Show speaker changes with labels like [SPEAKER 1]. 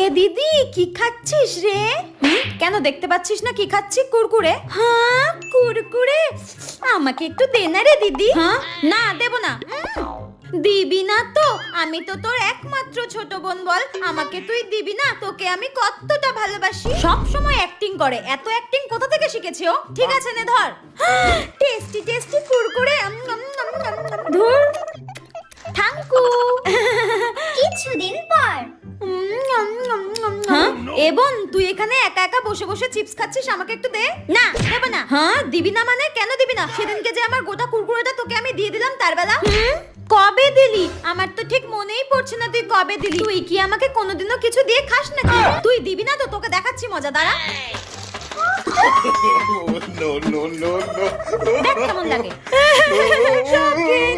[SPEAKER 1] এ দিদি কি খাচ্ছিস রে? কেন দেখতে পাচ্ছিস না কি খাচ্ছি? কুরকুরে। হ্যাঁ কুরকুরে, আমাকে একটু দে না রে দিদি। হ্যাঁ না দেব না। দিবি না তো? আমি তো তোর একমাত্র ছোট বোন, বল আমাকে তুই দিবি না? তোকে আমি কতটা ভালোবাসি। সব সময় অ্যাক্টিং করে, এত অ্যাক্টিং কোথা থেকে শিখেছি ও? ঠিক আছে নে ধর। Tasty tasty Kurkure. ধুর থাঙ্কু।
[SPEAKER 2] কিছুদিন পর
[SPEAKER 1] হ্যাঁ এবং তুই এখানে একা একা বসে বসে চিপস খাচ্ছিস, আমাকে একটু দে না। দেব না। হ্যাঁ দিবি না মানে? কেন দিবি না? সেদিনকে যে আমার গোটা কুরকুরেটা তোকে আমি দিয়ে দিলাম তার বেলা। কবে দিলি? আমার তো ঠিক মনেই পড়ছে না তুই কবে দিলি। তুই কি আমাকে কোনোদিনও কিছু দিয়ে খাস নাকি? তুই দিবি না তো? তোকে দেখাচ্ছি মজা, দাঁড়া।
[SPEAKER 3] No, no, no, no.
[SPEAKER 1] দেখ কেমন লাগে। সব খেয়ে